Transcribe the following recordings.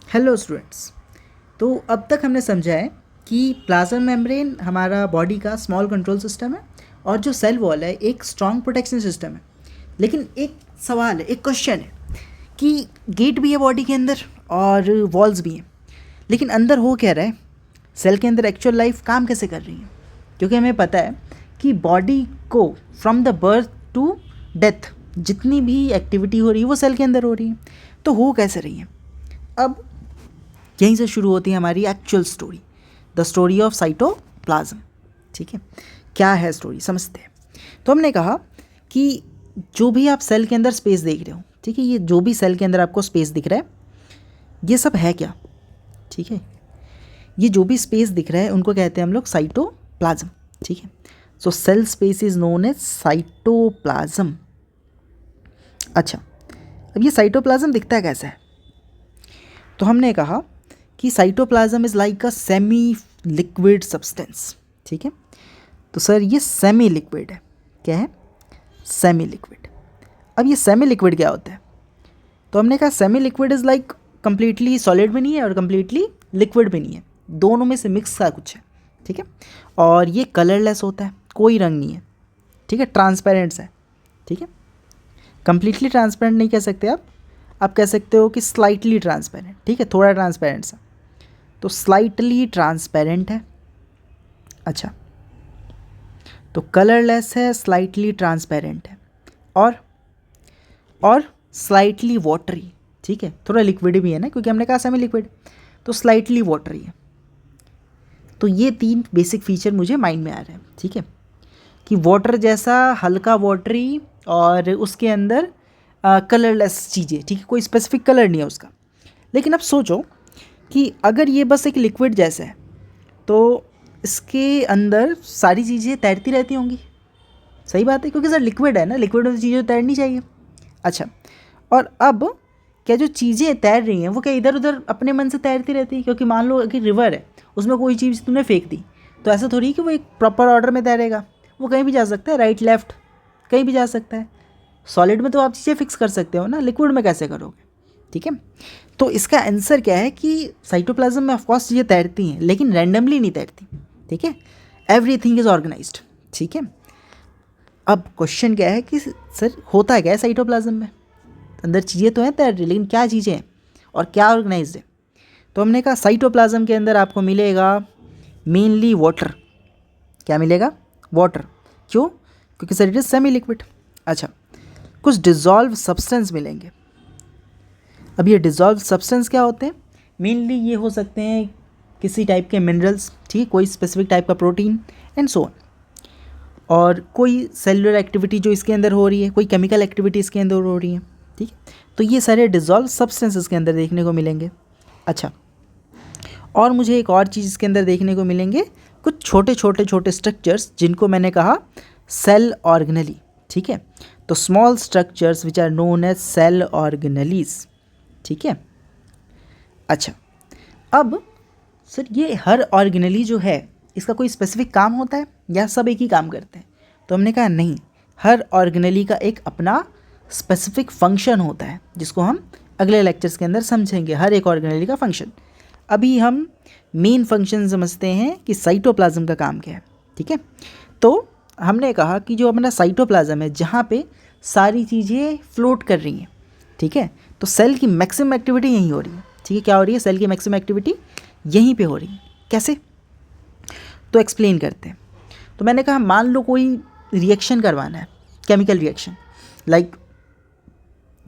Hello students. तो अब तक हमने समझा है कि प्लाज्मा मेम्ब्रेन हमारा बॉडी का स्मॉल कंट्रोल सिस्टम है और जो सेल वॉल है एक स्ट्रॉन्ग प्रोटेक्शन सिस्टम है। लेकिन एक सवाल है, एक क्वेश्चन है कि गेट भी है बॉडी के अंदर और वॉल्स भी हैं, लेकिन अंदर हो क्या रहा है? सेल के अंदर एक्चुअल लाइफ काम कैसे कर रही है? क्योंकि हमें पता है कि बॉडी को from the birth to death जितनी भी एक्टिविटी हो रही है वो सेल के अंदर हो रही है। तो हो कैसे रही है? अब यहीं से शुरू होती है हमारी actual story, the story of cytoplasm. ठीक है, क्या है स्टोरी समझते हैं। तो हमने कहा कि जो भी आप सेल के अंदर स्पेस देख रहे हो, ठीक है, ये जो भी सेल के अंदर आपको स्पेस दिख रहा है ये सब है क्या? ठीक है, ये जो भी स्पेस दिख रहा है उनको कहते हैं हम लोग साइटोप्लाज्म। ठीक है, so cell space is known as cytoplasm. अच्छा, अब ये साइटोप्लाज्म दिखता कैसा है? तो हमने कहा कि cytoplasm is like a semi liquid substance. ठीक है, तो सर ये सेमी लिक्विड है। क्या है? Semi liquid. अब ये सेमी लिक्विड क्या होता है? तो हमने कहा semi liquid is like completely solid भी नहीं है और कंप्लीटली लिक्विड भी नहीं है, दोनों में से मिक्स सा कुछ है। ठीक है, और ये कलरलेस होता है, कोई रंग नहीं है। ठीक है, ट्रांसपेरेंट है। ठीक है, कंप्लीटली ट्रांसपेरेंट नहीं कह सकते आप कह सकते हो कि स्लाइटली ट्रांसपेरेंट। ठीक है, थोड़ा ट्रांसपेरेंट सा, तो स्लाइटली ट्रांसपेरेंट है। अच्छा, तो कलरलेस है, स्लाइटली ट्रांसपेरेंट है और स्लाइटली वाटरी। ठीक है, थोड़ा लिक्विड भी है ना, क्योंकि हमने कहा सेमी लिक्विड, तो स्लाइटली वाटरी है। तो ये तीन बेसिक फीचर मुझे माइंड में आ रहे हैं। ठीक है, कि वाटर जैसा हल्का वाटरी और उसके अंदर कलरलेस चीज़ें। ठीक है, कोई स्पेसिफिक कलर नहीं है उसका। लेकिन अब सोचो कि अगर ये बस एक लिक्विड जैसा है तो इसके अंदर सारी चीज़ें तैरती रहती होंगी। सही बात है, क्योंकि सर लिक्विड है ना, लिक्विड में तो चीज़ें तैरनी चाहिए। अच्छा, और अब क्या जो चीज़ें तैर रही हैं वो क्या इधर उधर अपने मन से तैरती रहती है? क्योंकि मान लो कि रिवर है, उसमें कोई चीज़ तूने फेंक दी, तो ऐसा थोड़ी कि वो एक प्रॉपर ऑर्डर में तैरेगा। वो कहीं भी जा सकता है, राइट लेफ्ट कहीं भी जा सकता है। सॉलिड में तो आप चीज़ें फिक्स कर सकते हो ना, लिक्विड में कैसे करोगे? ठीक है, तो इसका आंसर क्या है कि साइटोप्लाज्म में ऑफकोर्स चीज़ें तैरती हैं, लेकिन रैंडमली नहीं तैरती। ठीक है, एवरीथिंग इज़ ऑर्गेनाइज्ड। ठीक है, अब क्वेश्चन क्या है कि सर होता क्या है साइटोप्लाज्म में? अंदर चीज़ें तो हैं तैर रही, लेकिन क्या चीज़ें हैं और क्या ऑर्गेनाइज्ड है? तो हमने कहा साइटोप्लाज्म के अंदर आपको मिलेगा मेनली वाटर। क्या मिलेगा? वाटर। क्यों? क्योंकि sir it is semi liquid. अच्छा, कुछ डिज़ोल्व सब्सटेंस मिलेंगे। अब ये डिज़ोल्व सब्सटेंस क्या होते हैं? मेनली ये हो सकते हैं किसी टाइप के मिनरल्स, ठीक है, कोई स्पेसिफिक टाइप का प्रोटीन एंड सो ऑन, और कोई सेलुलर एक्टिविटी जो इसके अंदर हो रही है, कोई केमिकल एक्टिविटी इसके अंदर हो रही है। ठीक है, तो ये सारे डिज़ोल्व सब्सटेंसेस के अंदर देखने को मिलेंगे। अच्छा, और मुझे एक और चीज़ इसके अंदर देखने को मिलेंगे, कुछ छोटे छोटे छोटे स्ट्रक्चर्स जिनको मैंने कहा सेल ऑर्गेनली। ठीक है, तो small structures which are known as cell organelles. ठीक है, अच्छा, अब सर ये हर ऑर्गेनली जो है इसका कोई स्पेसिफिक काम होता है या सब एक ही काम करते हैं? तो हमने कहा नहीं, हर ऑर्गेनली का एक अपना स्पेसिफिक फंक्शन होता है जिसको हम अगले लेक्चर्स के अंदर समझेंगे, हर एक ऑर्गेनली का फंक्शन। अभी हम मेन फंक्शन समझते हैं कि साइटोप्लाज्म का काम क्या है। ठीक है, तो हमने कहा कि जो अपना साइटोप्लाज्म है जहाँ पे सारी चीज़ें फ्लोट कर रही हैं। ठीक है, तो सेल की मैक्सिमम एक्टिविटी यहीं हो रही है। ठीक है, क्या हो रही है? सेल की मैक्सिमम एक्टिविटी यहीं पे हो रही है। कैसे? तो एक्सप्लेन करते हैं। तो मैंने कहा मान लो कोई रिएक्शन करवाना है, केमिकल रिएक्शन, लाइक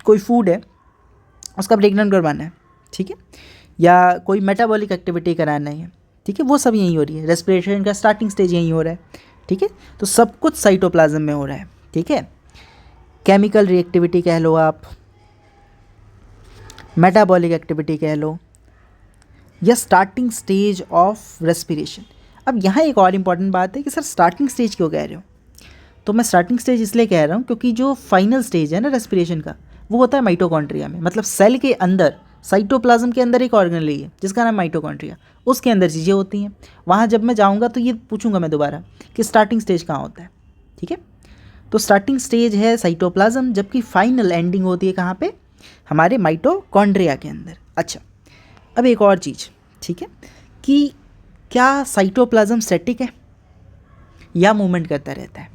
कोई फूड है उसका ब्रेकडाउन करवाना है। ठीक है, या कोई मेटाबॉलिक एक्टिविटी कराना है। ठीक है, वो सब यहीं हो रही है। रेस्पिरेशन का स्टार्टिंग स्टेज यहीं हो रहा है। ठीक है, तो सब कुछ साइटोप्लाज्म में हो रहा है। ठीक है, केमिकल रिएक्टिविटी कह लो आप, मेटाबॉलिक एक्टिविटी कह लो, या स्टार्टिंग स्टेज ऑफ रेस्पिरेशन। अब यहाँ एक और इम्पॉर्टेंट बात है कि सर स्टार्टिंग स्टेज क्यों कह रहे हो? तो मैं स्टार्टिंग स्टेज इसलिए कह रहा हूँ क्योंकि जो फाइनल स्टेज है ना रेस्पिरेशन का, वो होता है माइटोकॉन्ड्रिया में। मतलब सेल के अंदर, साइटोप्लाज्म के अंदर एक ऑर्गेनली है जिसका नाम माइटोकॉन्ड्रिया, उसके अंदर चीज़ें होती हैं। वहाँ जब मैं जाऊँगा तो ये पूछूंगा मैं दोबारा कि स्टार्टिंग स्टेज कहाँ होता है। ठीक है, तो स्टार्टिंग स्टेज है साइटोप्लाज्म, जबकि फाइनल एंडिंग होती है कहाँ पे? हमारे माइटोकॉन्ड्रिया के अंदर। अच्छा, अब एक और चीज़, ठीक है, कि क्या साइटोप्लाज्म स्टैटिक है या मूवमेंट करता रहता है?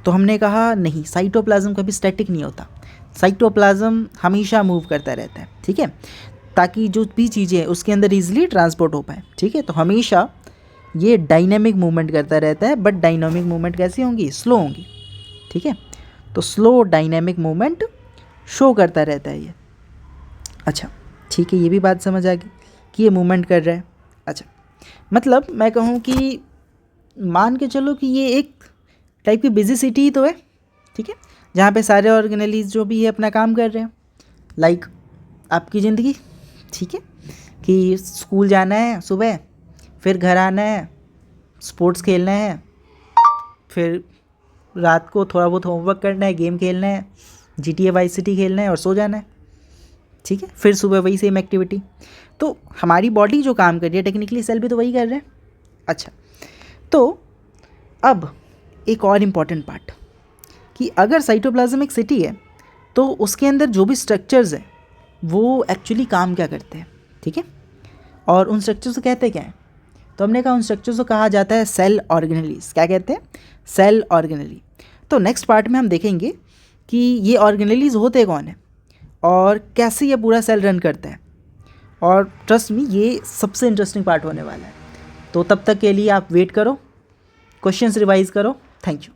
तो हमने कहा नहीं, साइटोप्लाज्म कभी स्टैटिक नहीं होता, साइटोप्लाज्म हमेशा मूव करता रहता है, ठीक है, ताकि जो भी चीज़ें उसके अंदर ईजिली ट्रांसपोर्ट हो पाए, ठीक है। तो हमेशा ये डायनेमिक मूवमेंट करता रहता है, बट डायनामिक मूवमेंट कैसी होंगी? स्लो होंगी, ठीक है। तो स्लो डायनेमिक मूवमेंट शो करता रहता है ये। अच्छा, ठीक है, ये भी बात समझ आ गई कि ये मूवमेंट कर रहा है। अच्छा, मतलब मैं कहूँ कि मान के चलो कि ये एक टाइप की बिजी सिटी ही तो है, ठीक है, जहाँ पे सारे ऑर्गेनेलीज जो भी है अपना काम कर रहे हैं, लाइक आपकी ज़िंदगी, ठीक है, कि स्कूल जाना है सुबह, फिर घर आना है, स्पोर्ट्स खेलना है, फिर रात को थोड़ा बहुत होमवर्क करना है, गेम खेलना है, GTA वाई सिटी खेलना है और सो जाना है, ठीक है, फिर सुबह वही सेम एक्टिविटी। तो हमारी बॉडी जो काम कर रही है टेक्निकली सेल भी तो वही कर रहे हैं। अच्छा, तो अब एक और इम्पॉर्टेंट पार्ट कि अगर साइटोप्लाज्म एक सिटी है तो उसके अंदर जो भी स्ट्रक्चर्स हैं वो एक्चुअली काम क्या करते हैं, ठीक है, और उन स्ट्रक्चर्स को कहते क्या हैं? तो हमने कहा उन स्ट्रक्चर्स को कहा जाता है सेल ऑर्गेनेलीज। क्या कहते हैं? Cell organelle. तो नेक्स्ट पार्ट में हम देखेंगे कि ये ऑर्गेनेलीज होते कौन है और कैसे ये पूरा सेल रन करता है, और ट्रस्ट मी ये सबसे इंटरेस्टिंग पार्ट होने वाला है। तो तब तक के लिए आप वेट करो, क्वेश्चंस रिवाइज करो। Thank you.